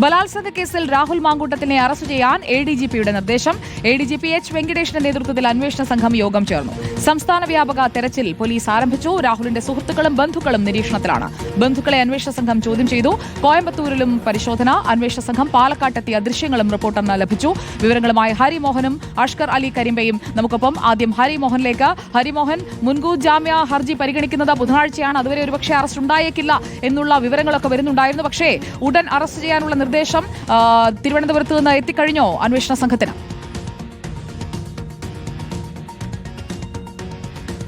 ബലാത്സംഗ കേസിൽ രാഹുൽ മാങ്കൂട്ടത്തിനെ അറസ്റ്റ് ചെയ്യാൻ എഡിജിപിയുടെ നിർദ്ദേശം. എഡിജിപി എച്ച് വെങ്കിടേഷിന്റെ നേതൃത്വത്തിൽ അന്വേഷണ സംഘം യോഗം ചേർന്നു. സംസ്ഥാന വ്യാപക തെരച്ചിൽ പോലീസ് ആരംഭിച്ചു. രാഹുലിന്റെ സുഹൃത്തുക്കളും ബന്ധുക്കളും നിരീക്ഷണത്തിലാണ്. ബന്ധുക്കളെ അന്വേഷണ സംഘം ചോദ്യം ചെയ്തു. കോയമ്പത്തൂരിലും പരിശോധന. അന്വേഷണ സംഘം പാലക്കാട്ടെത്തിയ ദൃശ്യങ്ങളും റിപ്പോർട്ടും ലഭിച്ചു. വിവരങ്ങളുമായി ഹരിമോഹനും അഷ്കർ അലി കരിമ്പയും നമുക്കൊപ്പം. ആദ്യം ഹരിമോഹനിലേക്ക്. ഹരിമോഹൻ, മുൻകൂർ ജാമ്യ ഹർജി പരിഗണിക്കുന്നത് ബുധനാഴ്ചയാണ്. അതുവരെ ഒരുപക്ഷെ അറസ്റ്റ് ഉണ്ടായേക്കില്ല എന്നുള്ള വിവരങ്ങളൊക്കെ വരുന്നുണ്ടായിരുന്നു. പക്ഷേ ഉടൻ അറസ്റ്റ് ചെയ്യാനുള്ള നിർദ്ദേശം തിരുവനന്തപുരത്ത് നിന്ന് എത്തിക്കഴിഞ്ഞോ അന്വേഷണ സംഘത്തിന്?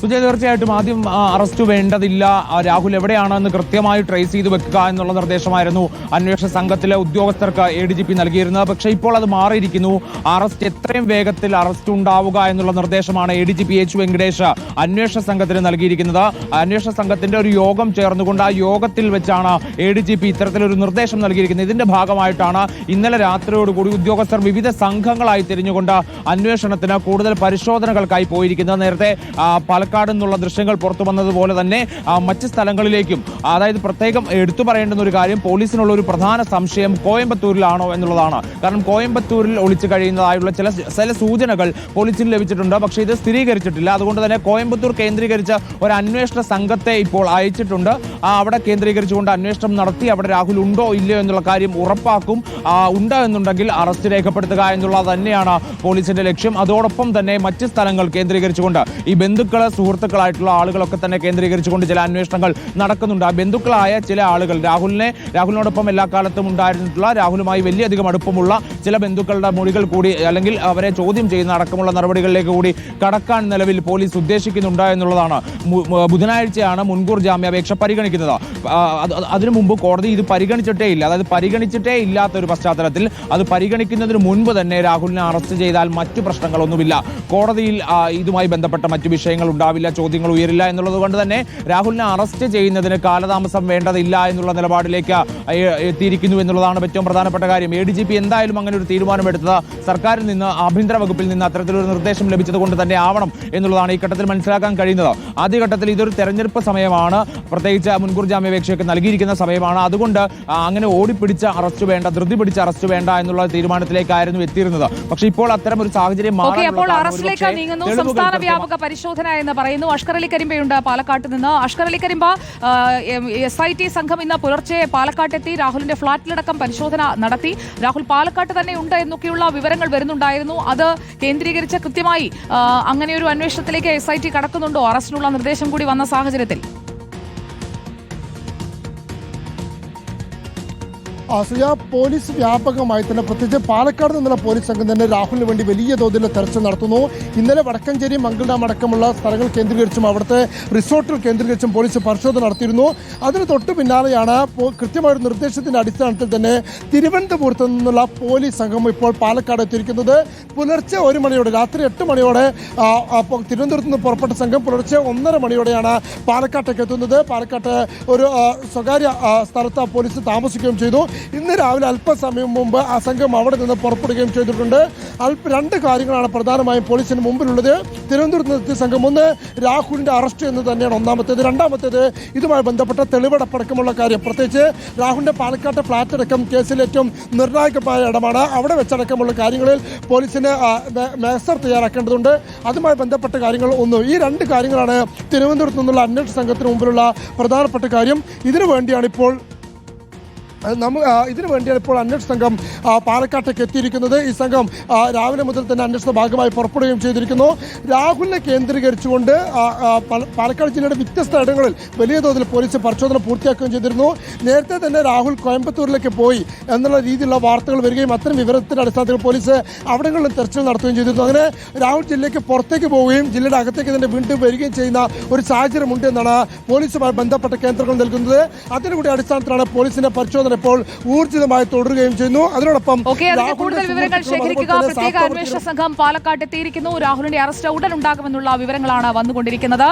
സുജയ്, തീർച്ചയായിട്ടും ആദ്യം അറസ്റ്റ് വേണ്ടതില്ല, രാഹുൽ എവിടെയാണെന്ന് കൃത്യമായി ട്രേസ് ചെയ്ത് വെക്കുക എന്നുള്ള നിർദ്ദേശമായിരുന്നു അന്വേഷണ സംഘത്തിലെ ഉദ്യോഗസ്ഥർക്ക് എഡിജിപി നൽകിയിരുന്നത്. പക്ഷേ ഇപ്പോൾ അത് മാറിയിരിക്കുന്നു. അറസ്റ്റ് എത്രയും വേഗത്തിൽ അറസ്റ്റ് ഉണ്ടാവുക എന്നുള്ള നിർദ്ദേശമാണ് എഡിജിപി എച്ച് വെങ്കടേഷ് അന്വേഷണ സംഘത്തിന് നൽകിയിരിക്കുന്നത്. അന്വേഷണ സംഘത്തിന്റെ ഒരു യോഗം ചേർന്നുകൊണ്ട് ആ യോഗത്തിൽ വെച്ചാണ് എഡിജിപി ഇത്തരത്തിലൊരു നിർദ്ദേശം നൽകിയിരിക്കുന്നത്. ഇതിന്റെ ഭാഗമായിട്ടാണ് ഇന്നലെ രാത്രിയോടുകൂടി ഉദ്യോഗസ്ഥർ വിവിധ സംഘങ്ങളായി തിരിഞ്ഞുകൊണ്ട് അന്വേഷണത്തിന് കൂടുതൽ പരിശോധനകൾക്കായി പോയിരിക്കുന്നത്. നേരത്തെ പാലക്കാട് നിന്നുള്ള ദൃശ്യങ്ങൾ പുറത്തു വന്നതുപോലെ തന്നെ മറ്റ് സ്ഥലങ്ങളിലേക്കും, അതായത് പ്രത്യേകം എടുത്തു പറയേണ്ടുന്ന ഒരു കാര്യം, പോലീസിനുള്ള ഒരു പ്രധാന സംശയം കോയമ്പത്തൂരിലാണോ എന്നുള്ളതാണ്. കാരണം കോയമ്പത്തൂരിൽ ഒളിച്ചു കഴിയുന്നതായുള്ള ചില സൂചനകൾ പോലീസിന് ലഭിച്ചിട്ടുണ്ട്. പക്ഷേ ഇത് സ്ഥിരീകരിച്ചിട്ടില്ല. അതുകൊണ്ട് തന്നെ കോയമ്പത്തൂർ കേന്ദ്രീകരിച്ച ഒരു അന്വേഷണ സംഘത്തെ ഇപ്പോൾ അയച്ചിട്ടുണ്ട്. അവിടെ കേന്ദ്രീകരിച്ചുകൊണ്ട് അന്വേഷണം നടത്തി അവിടെ രാഹുൽ ഉണ്ടോ ഇല്ലയോ എന്നുള്ള കാര്യം ഉറപ്പാക്കും. ഉണ്ട് എന്നുണ്ടെങ്കിൽ അറസ്റ്റ് രേഖപ്പെടുത്തുക എന്നുള്ളത് തന്നെയാണ് പോലീസിന്റെ ലക്ഷ്യം. അതോടൊപ്പം തന്നെ മറ്റ് സ്ഥലങ്ങൾ കേന്ദ്രീകരിച്ചുകൊണ്ട് ഈ ബന്ധുക്കള് സുഹൃത്തുക്കളായിട്ടുള്ള ആളുകളൊക്കെ തന്നെ കേന്ദ്രീകരിച്ചുകൊണ്ട് ചില അന്വേഷണങ്ങൾ നടക്കുന്നുണ്ട്. ആ ബന്ധുക്കളായ ചില ആളുകൾ രാഹുലിനോടൊപ്പം എല്ലാ കാലത്തും ഉണ്ടായിരുന്നിട്ടുള്ള, രാഹുലുമായി വലിയധികം അടുപ്പമുള്ള ചില ബന്ധുക്കളുടെ മൊഴികൾ കൂടി, അല്ലെങ്കിൽ അവരെ ചോദ്യം ചെയ്യുന്ന അടക്കമുള്ള നടപടികളിലേക്ക് കൂടി കടക്കാൻ നിലവിൽ പോലീസ് ഉദ്ദേശിക്കുന്നുണ്ട് എന്നുള്ളതാണ്. ബുധനാഴ്ചയാണ് മുൻകൂർ ജാമ്യാപേക്ഷ പരിഗണിക്കുന്നത്. അതിനു മുമ്പ് കോടതി ഇത് പരിഗണിച്ചിട്ടേ ഇല്ല. അതായത് പരിഗണിച്ചിട്ടേ ഇല്ലാത്ത ഒരു പശ്ചാത്തലത്തിൽ അത് പരിഗണിക്കുന്നതിന് മുൻപ് തന്നെ രാഹുലിനെ അറസ്റ്റ് ചെയ്താൽ മറ്റു പ്രശ്നങ്ങളൊന്നുമില്ല, കോടതിയിൽ ഇതുമായി ബന്ധപ്പെട്ട മറ്റു വിഷയങ്ങൾ ഉണ്ടാവില്ല, ചോദ്യങ്ങൾ ഉയരില്ല എന്നുള്ളത് കൊണ്ട് തന്നെ രാഹുലിനെ അറസ്റ്റ് ചെയ്യുന്നതിന് കാലതാമസം വേണ്ടതില്ല എന്നുള്ള നിലപാടിലേക്ക് എത്തിയിരിക്കുന്നു എന്നുള്ളതാണ് ഏറ്റവും പ്രധാനപ്പെട്ട കാര്യം. എഡിജിപി എന്തായാലും അങ്ങനെ ഒരു തീരുമാനമെടുത്തത് സർക്കാരിൽ നിന്ന്, ആഭ്യന്തര വകുപ്പിൽ നിന്ന് അത്തരത്തിലൊരു നിർദ്ദേശം ലഭിച്ചത് കൊണ്ട് തന്നെ ആവണം എന്നുള്ളതാണ് ഈ ഘട്ടത്തിൽ മനസ്സിലാക്കാൻ കഴിയുന്നത്. ആദ്യഘട്ടത്തിൽ ഇതൊരു തെരഞ്ഞെടുപ്പ് സമയമാണ്, പ്രത്യേകിച്ച് മുൻകൂർ ജാമ്യാപേക്ഷയൊക്കെ നൽകിയിരിക്കുന്ന സമയമാണ്. അതുകൊണ്ട് അങ്ങനെ ഓടിപ്പിടിച്ച അറസ്റ്റ് വേണ്ട, ധൃതി പിടിച്ച അറസ്റ്റ് വേണ്ട എന്നുള്ള തീരുമാനത്തിലേക്കായിരുന്നു എത്തിയിരുന്നത്. പക്ഷേ ഇപ്പോൾ അത്തരം ഒരു സാഹചര്യം സംസ്ഥാന വ്യാപക പരിശോധന എന്ന് പറയുന്നു. അഷ്കർ അലി കരിമ്പയുണ്ട് പാലക്കാട്ട് നിന്ന്. അഷ്കർ അലി കരിമ്പ, SIT സംഘം ഇന്ന് പുലർച്ചെ പാലക്കാട്ടെത്തി രാഹുലിന്റെ ഫ്ളാറ്റിലടക്കം പരിശോധന നടത്തി. രാഹുൽ പാലക്കാട്ട് തന്നെ ഉണ്ട് എന്നൊക്കെയുള്ള വിവരങ്ങൾ വരുന്നുണ്ടായിരുന്നു. അത് കേന്ദ്രീകരിച്ച് കൃത്യമായി അങ്ങനെ ഒരു അന്വേഷണത്തിലേക്ക് SIT കടക്കുന്നുണ്ടോ അറസ്റ്റിനുള്ള നിർദ്ദേശം കൂടി വന്ന സാഹചര്യത്തിൽ? പോലീസ് വ്യാപകമായി തന്നെ, പ്രത്യേകിച്ച് പാലക്കാട് നിന്നുള്ള പോലീസ് സംഘം തന്നെ രാഹുലിന് വേണ്ടി വലിയ തോതിൽ തെരച്ചിൽ നടത്തുന്നു. ഇന്നലെ വടക്കഞ്ചേരി, മംഗൾഡാം അടക്കമുള്ള സ്ഥലങ്ങൾ കേന്ദ്രീകരിച്ചും അവിടുത്തെ റിസോർട്ടുകൾ കേന്ദ്രീകരിച്ചും പോലീസ് പരിശോധന നടത്തിയിരുന്നു. അതിന് തൊട്ടു പിന്നാലെയാണ് കൃത്യമായൊരു നിർദ്ദേശത്തിന്റെ അടിസ്ഥാനത്തിൽ തന്നെ തിരുവനന്തപുരത്ത് നിന്നുള്ള പോലീസ് സംഘം ഇപ്പോൾ പാലക്കാട് എത്തിയിരിക്കുന്നത്. പുലർച്ചെ 1 മണിയോടെ, രാത്രി 8 മണിയോടെ തിരുവനന്തപുരത്ത് നിന്ന് പുറപ്പെട്ട സംഘം പുലർച്ചെ 1:30 മണിയോടെയാണ് പാലക്കാട്ടേക്ക് എത്തുന്നത്. പാലക്കാട്ട് ഒരു സ്വകാര്യ സ്ഥലത്ത് പോലീസ് താമസിക്കുകയും ചെയ്തു. ഇന്ന് രാവിലെ അല്പസമയം മുമ്പ് ആ സംഘം അവിടെ നിന്ന് പുറപ്പെടുകയും ചെയ്തിട്ടുണ്ട്. 2 കാര്യങ്ങളാണ് പ്രധാനമായും പോലീസിന് മുമ്പിലുള്ളത്. തിരുവനന്തപുരത്ത് എത്തിയ സംഘം, ഒന്ന് രാഹുലിന്റെ അറസ്റ്റ് എന്ന് തന്നെയാണ് ഒന്നാമത്തേത്. രണ്ടാമത്തേത് ഇതുമായി ബന്ധപ്പെട്ട തെളിവെടുപ്പടക്കമുള്ള കാര്യം. പ്രത്യേകിച്ച് രാഹുലിന്റെ പാലക്കാട്ടെ ഫ്ളാറ്റ് അടക്കം കേസിൽ ഏറ്റവും നിർണായകമായ ഇടമാണ്. അവിടെ വെച്ചടക്കമുള്ള കാര്യങ്ങളിൽ പോലീസിന് മേസർ തയ്യാറാക്കേണ്ടതുണ്ട്. അതുമായി ബന്ധപ്പെട്ട കാര്യങ്ങൾ ഒന്ന്. ഈ 2 കാര്യങ്ങളാണ് തിരുവനന്തപുരത്ത് നിന്നുള്ള അന്വേഷണ സംഘത്തിന് മുമ്പിലുള്ള പ്രധാനപ്പെട്ട കാര്യം. ഇതിനു വേണ്ടിയാണ് ഇപ്പോൾ അന്വേഷണ സംഘം പാലക്കാട്ടേക്ക് എത്തിയിരിക്കുന്നത്. ഈ സംഘം രാവിലെ മുതൽ തന്നെ അന്വേഷണ ഭാഗമായി പുറപ്പെടുകയും ചെയ്തിരിക്കുന്നു. രാഹുലിനെ കേന്ദ്രീകരിച്ചുകൊണ്ട് പാലക്കാട് ജില്ലയുടെ വ്യത്യസ്ത ഇടങ്ങളിൽ വലിയ തോതിൽ പോലീസ് പരിശോധന പൂർത്തിയാക്കുകയും ചെയ്തിരുന്നു. നേരത്തെ തന്നെ രാഹുൽ കോയമ്പത്തൂരിലേക്ക് പോയി എന്നുള്ള രീതിയിലുള്ള വാർത്തകൾ വരികയും അത്തരം വിവരത്തിന്റെ അടിസ്ഥാനത്തിൽ പോലീസ് അവിടങ്ങളിലും തെരച്ചിൽ നടത്തുകയും ചെയ്തിരുന്നു. അങ്ങനെ രാഹുൽ ജില്ലയ്ക്ക് പുറത്തേക്ക് പോവുകയും ജില്ലയുടെ അകത്തേക്ക് തന്നെ വീണ്ടും വരികയും ചെയ്യുന്ന ഒരു സാഹചര്യമുണ്ട് എന്നാണ് പോലീസുമായി ബന്ധപ്പെട്ട കേന്ദ്രങ്ങൾ നൽകുന്നത്. അതിനുകൂടി അടിസ്ഥാനത്തിലാണ് പോലീസിന്റെ പരിശോധന ഇപ്പോൾ ഊർജിതമായി തുടരുകയും ചെയ്യുന്നു. അതിനോടൊപ്പം കൂടുതൽ വിവരങ്ങൾ ശേഖരിക്കുക. പ്രത്യേക അന്വേഷണ സംഘം പാലക്കാട്ട് എത്തിയിരിക്കുന്നു. രാഹുലിന്റെ അറസ്റ്റ് ഉടൻ ഉണ്ടാകുമെന്നുള്ള വിവരങ്ങളാണ് വന്നുകൊണ്ടിരിക്കുന്നത്.